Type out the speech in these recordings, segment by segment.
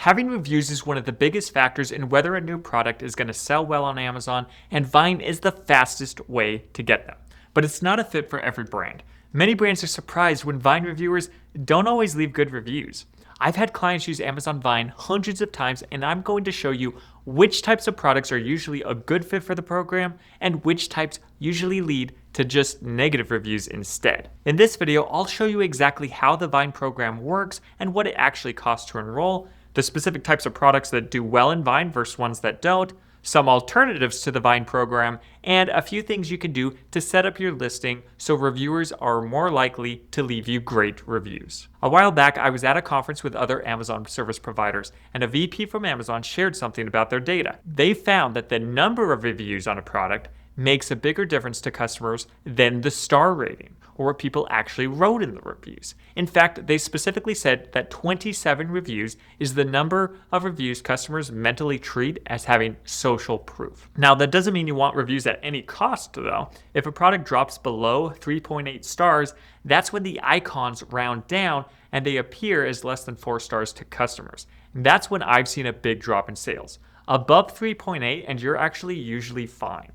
Having reviews is one of the biggest factors in whether a new product is going to sell well on Amazon, and Vine is the fastest way to get them. But it's not a fit for every brand. Many brands are surprised when Vine reviewers don't always leave good reviews. I've had clients use Amazon Vine hundreds of times, and I'm going to show you which types of products are usually a good fit for the program and which types usually lead to just negative reviews instead. In this video, I'll show you exactly how the Vine program works and what it actually costs to enroll, the specific types of products that do well in Vine versus ones that don't, some alternatives to the Vine program, and a few things you can do to set up your listing so reviewers are more likely to leave you great reviews. A while back, I was at a conference with other Amazon service providers, and a VP from Amazon shared something about their data. They found that the number of reviews on a product makes a bigger difference to customers than the star rating, or what people actually wrote in the reviews. In fact, they specifically said that 27 reviews is the number of reviews customers mentally treat as having social proof. Now, that doesn't mean you want reviews at any cost, though. If a product drops below 3.8 stars, that's when the icons round down and they appear as less than 4 stars to customers. And that's when I've seen a big drop in sales. Above 3.8 and you're actually usually fine.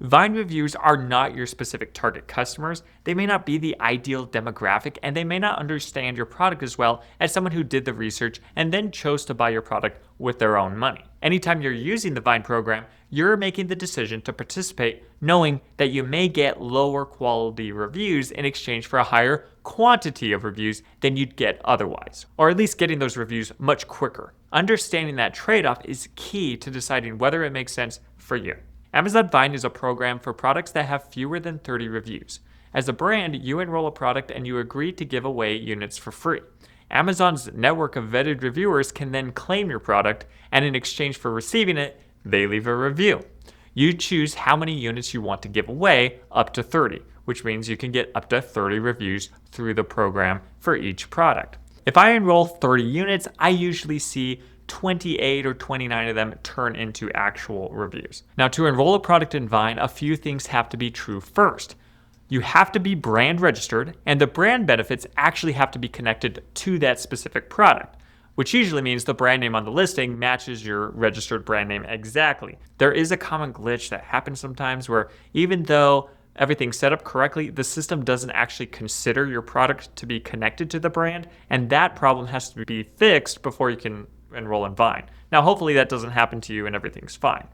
Vine reviews are not your specific target customers. They may not be the ideal demographic, and they may not understand your product as well as someone who did the research and then chose to buy your product with their own money. Anytime you're using the Vine program, you're making the decision to participate knowing that you may get lower quality reviews in exchange for a higher quantity of reviews than you'd get otherwise, or at least getting those reviews much quicker. Understanding that trade-off is key to deciding whether it makes sense for you. Amazon Vine is a program for products that have fewer than 30 reviews. As a brand, you enroll a product and you agree to give away units for free. Amazon's network of vetted reviewers can then claim your product, and in exchange for receiving it, they leave a review. You choose how many units you want to give away, up to 30, which means you can get up to 30 reviews through the program for each product. If I enroll 30 units, I usually see 28 or 29 of them turn into actual reviews. Now, to enroll a product in Vine, a few things have to be true first. You have to be brand registered, and the brand benefits actually have to be connected to that specific product, which usually means the brand name on the listing matches your registered brand name exactly. There is a common glitch that happens sometimes where even though everything's set up correctly, the system doesn't actually consider your product to be connected to the brand, and that problem has to be fixed before you can enroll in Vine. Now, hopefully that doesn't happen to you and everything's fine.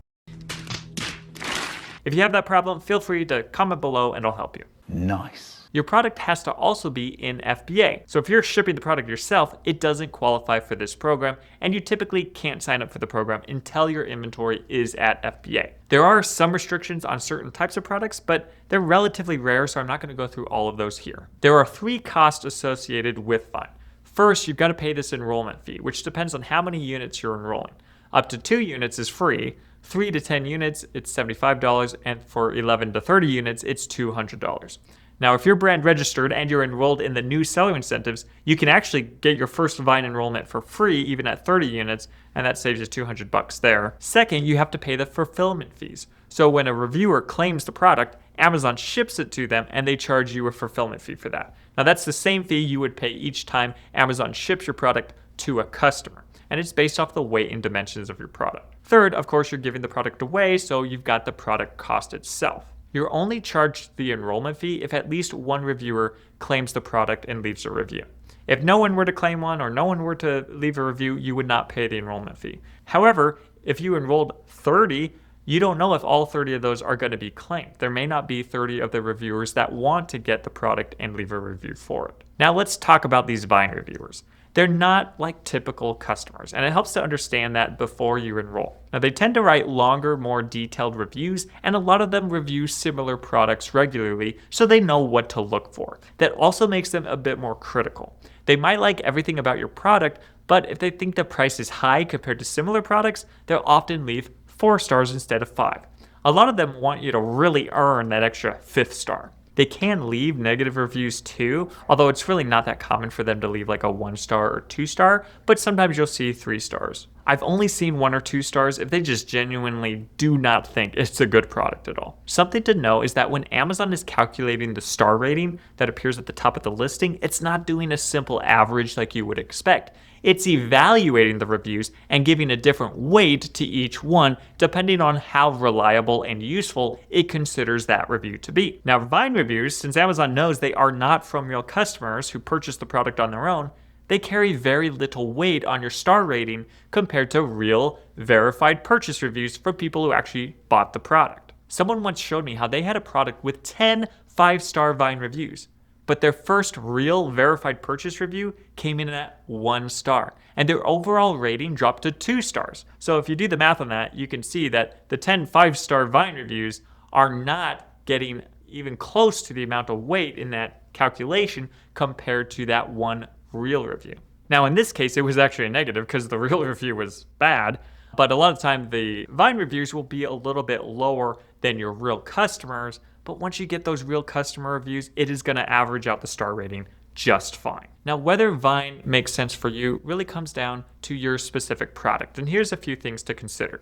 If you have that problem, feel free to comment below and I'll help you. Nice. Your product has to also be in FBA. So if you're shipping the product yourself, it doesn't qualify for this program, and you typically can't sign up for the program until your inventory is at FBA. There are some restrictions on certain types of products, but they're relatively rare, so I'm not going to go through all of those here. There are 3 costs associated with Vine. First, you've got to pay this enrollment fee, which depends on how many units you're enrolling. Up to 2 units is free, 3 to 10 units, it's $75, and for 11 to 30 units, it's $200. Now, if you're brand registered and you're enrolled in the new seller incentives, you can actually get your first Vine enrollment for free even at 30 units, and that saves you $200 there. Second, you have to pay the fulfillment fees. So when a reviewer claims the product, Amazon ships it to them and they charge you a fulfillment fee for that. Now, that's the same fee you would pay each time Amazon ships your product to a customer, and it's based off the weight and dimensions of your product. Third, of course, you're giving the product away, so you've got the product cost itself. You're only charged the enrollment fee if at least one reviewer claims the product and leaves a review. If no one were to claim one or no one were to leave a review, you would not pay the enrollment fee. However, if you enrolled 30, you don't know if all 30 of those are going to be claimed. There may not be 30 of the reviewers that want to get the product and leave a review for it. Now let's talk about these Vine reviewers. They're not like typical customers, and it helps to understand that before you enroll. Now, they tend to write longer, more detailed reviews, and a lot of them review similar products regularly, so they know what to look for. That also makes them a bit more critical. They might like everything about your product, but if they think the price is high compared to similar products, they'll often leave 4 stars instead of 5. A lot of them want you to really earn that extra 5th star. They can leave negative reviews too, although it's really not that common for them to leave like a 1-star or 2-star, but sometimes you'll see 3 stars. I've only seen 1 or 2 stars if they just genuinely do not think it's a good product at all. Something to know is that when Amazon is calculating the star rating that appears at the top of the listing, it's not doing a simple average like you would expect. It's evaluating the reviews and giving a different weight to each one depending on how reliable and useful it considers that review to be. Now, Vine reviews, since Amazon knows they are not from real customers who purchased the product on their own, they carry very little weight on your star rating compared to real, verified purchase reviews from people who actually bought the product. Someone once showed me how they had a product with 10 5-star Vine reviews, but their first real verified purchase review came in at 1 star, and their overall rating dropped to 2 stars. So if you do the math on that, you can see that the 10 5-star Vine reviews are not getting even close to the amount of weight in that calculation compared to that one real review. Now, in this case, it was actually a negative because the real review was bad, but a lot of time the Vine reviews will be a little bit lower than your real customers. But once you get those real customer reviews, it is going to average out the star rating just fine. Now, whether Vine makes sense for you really comes down to your specific product. And here's a few things to consider.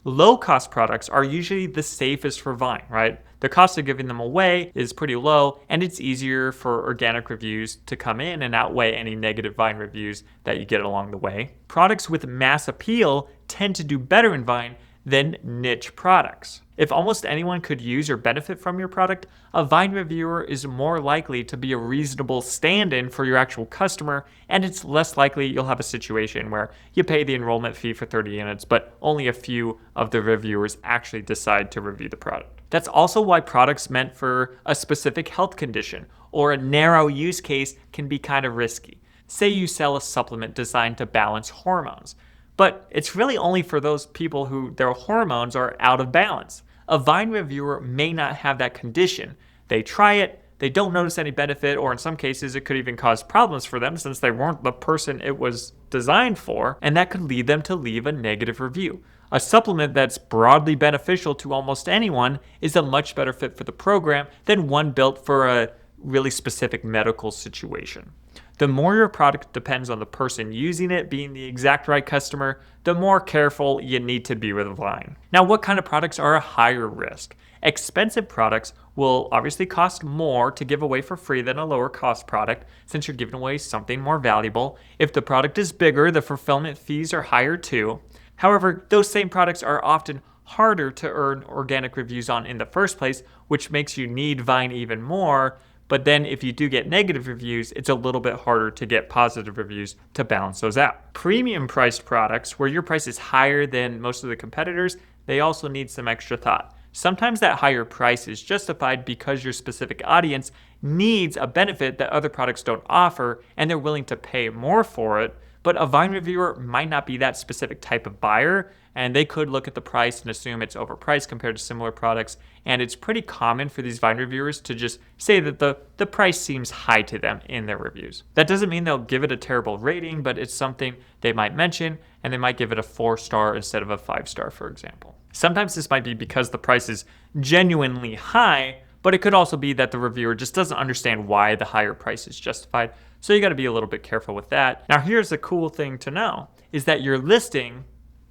Low-cost products are usually the safest for Vine, right? The cost of giving them away is pretty low, and it's easier for organic reviews to come in and outweigh any negative Vine reviews that you get along the way. Products with mass appeal tend to do better in Vine than niche products. If almost anyone could use or benefit from your product, a Vine reviewer is more likely to be a reasonable stand-in for your actual customer, and it's less likely you'll have a situation where you pay the enrollment fee for 30 units, but only a few of the reviewers actually decide to review the product. That's also why products meant for a specific health condition or a narrow use case can be kind of risky. Say you sell a supplement designed to balance hormones, but it's really only for those people who their hormones are out of balance. A Vine reviewer may not have that condition. They try it, they don't notice any benefit, or in some cases it could even cause problems for them since they weren't the person it was designed for, and that could lead them to leave a negative review. A supplement that's broadly beneficial to almost anyone is a much better fit for the program than one built for a really specific medical situation. The more your product depends on the person using it being the exact right customer, the more careful you need to be with Vine. Now, what kind of products are a higher risk? Expensive products will obviously cost more to give away for free than a lower cost product since you're giving away something more valuable. If the product is bigger, the fulfillment fees are higher too. However, those same products are often harder to earn organic reviews on in the first place, which makes you need Vine even more. But then if you do get negative reviews, it's a little bit harder to get positive reviews to balance those out. Premium priced products, where your price is higher than most of the competitors, they also need some extra thought. Sometimes that higher price is justified because your specific audience needs a benefit that other products don't offer, and they're willing to pay more for it. But a Vine reviewer might not be that specific type of buyer, and they could look at the price and assume it's overpriced compared to similar products. And it's pretty common for these Vine reviewers to just say that the price seems high to them in their reviews. That doesn't mean they'll give it a terrible rating, but it's something they might mention, and they might give it a 4-star instead of a 5-star, for example. Sometimes this might be because the price is genuinely high, but it could also be that the reviewer just doesn't understand why the higher price is justified. So you got to be a little bit careful with that. Now, here's a cool thing to know is that your listing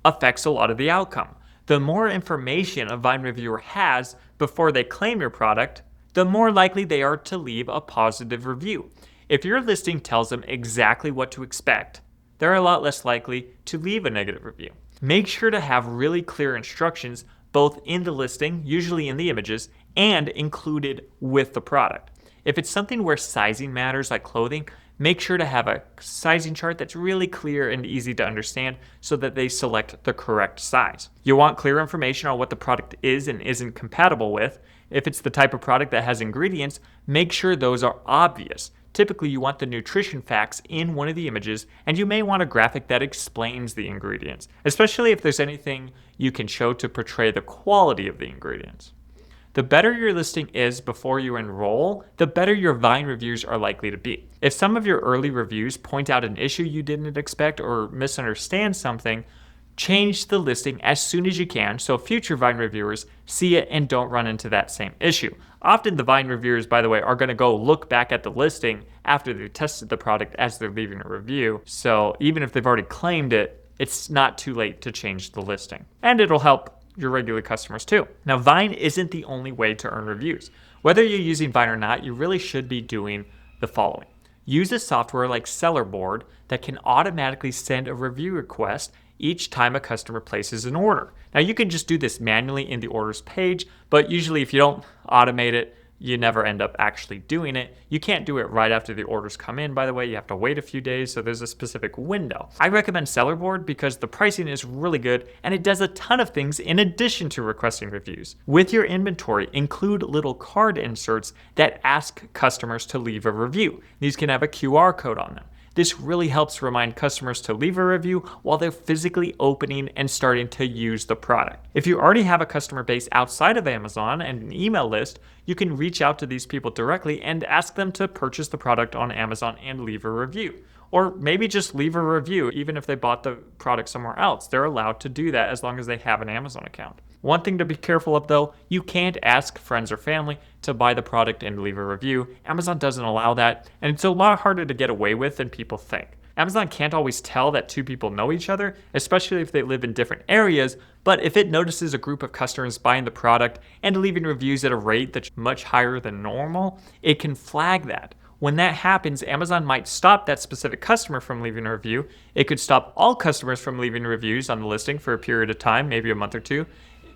affects a lot of the outcome. The more information a Vine reviewer has before they claim your product, the more likely they are to leave a positive review. If your listing tells them exactly what to expect, they're a lot less likely to leave a negative review. Make sure to have really clear instructions both in the listing, usually in the images, and included with the product. If it's something where sizing matters, like clothing, make sure to have a sizing chart that's really clear and easy to understand so that they select the correct size. You want clear information on what the product is and isn't compatible with. If it's the type of product that has ingredients, make sure those are obvious. Typically, you want the nutrition facts in one of the images, and you may want a graphic that explains the ingredients, especially if there's anything you can show to portray the quality of the ingredients. The better your listing is before you enroll, the better your Vine reviews are likely to be. If some of your early reviews point out an issue you didn't expect or misunderstand something, change the listing as soon as you can so future Vine reviewers see it and don't run into that same issue. Often the Vine reviewers, by the way, are going to go look back at the listing after they've tested the product as they're leaving a review. So even if they've already claimed it, it's not too late to change the listing. And it'll help your regular customers too. Now, Vine isn't the only way to earn reviews. Whether you're using Vine or not, you really should be doing the following. use a software like Sellerboard that can automatically send a review request each time a customer places an order. Now you can just do this manually in the orders page, but usually if you don't automate it, you never end up actually doing it. You can't do it right after the orders come in, by the way. You have to wait a few days, so there's a specific window. I recommend Sellerboard because the pricing is really good and it does a ton of things in addition to requesting reviews. With your inventory, include little card inserts that ask customers to leave a review. These can have a QR code on them. This really helps remind customers to leave a review while they're physically opening and starting to use the product. If you already have a customer base outside of Amazon and an email list, you can reach out to these people directly and ask them to purchase the product on Amazon and leave a review. Or maybe just leave a review even if they bought the product somewhere else. They're allowed to do that as long as they have an Amazon account. One thing to be careful of though, you can't ask friends or family to buy the product and leave a review. Amazon doesn't allow that, and it's a lot harder to get away with than people think. Amazon can't always tell that two people know each other, especially if they live in different areas, but if it notices a group of customers buying the product and leaving reviews at a rate that's much higher than normal, it can flag that. When that happens, Amazon might stop that specific customer from leaving a review. It could stop all customers from leaving reviews on the listing for a period of time, maybe a month or two.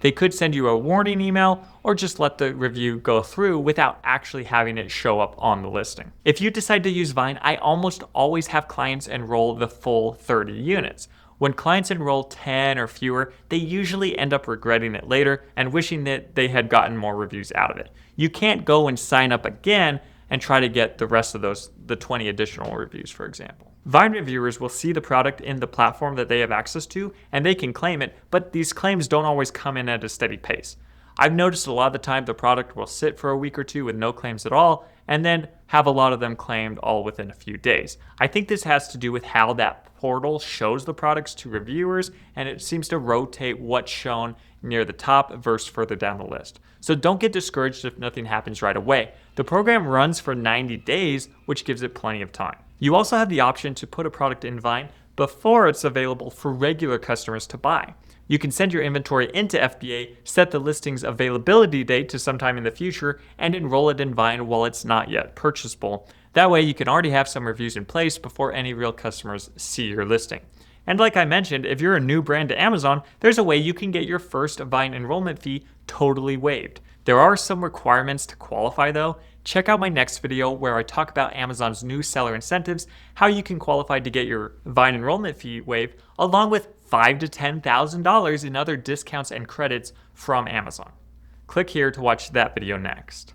They could send you a warning email or just let the review go through without actually having it show up on the listing. If you decide to use Vine, I almost always have clients enroll the full 30 units. When clients enroll 10 or fewer, they usually end up regretting it later and wishing that they had gotten more reviews out of it. You can't go and sign up again and try to get the rest of the 20 additional reviews, for example. Vine reviewers will see the product in the platform that they have access to, and they can claim it, but these claims don't always come in at a steady pace. I've noticed a lot of the time the product will sit for a week or two with no claims at all, and then have a lot of them claimed all within a few days. I think this has to do with how that portal shows the products to reviewers, and it seems to rotate what's shown near the top versus further down the list. So don't get discouraged if nothing happens right away. The program runs for 90 days, which gives it plenty of time. You also have the option to put a product in Vine before it's available for regular customers to buy. You can send your inventory into FBA, set the listing's availability date to sometime in the future, and enroll it in Vine while it's not yet purchasable. That way you can already have some reviews in place before any real customers see your listing. And like I mentioned, if you're a new brand to Amazon, there's a way you can get your first Vine enrollment fee totally waived. There are some requirements to qualify though. Check out my next video where I talk about Amazon's new seller incentives, how you can qualify to get your Vine enrollment fee waived, along with $5,000 to $10,000 in other discounts and credits from Amazon. Click here to watch that video next.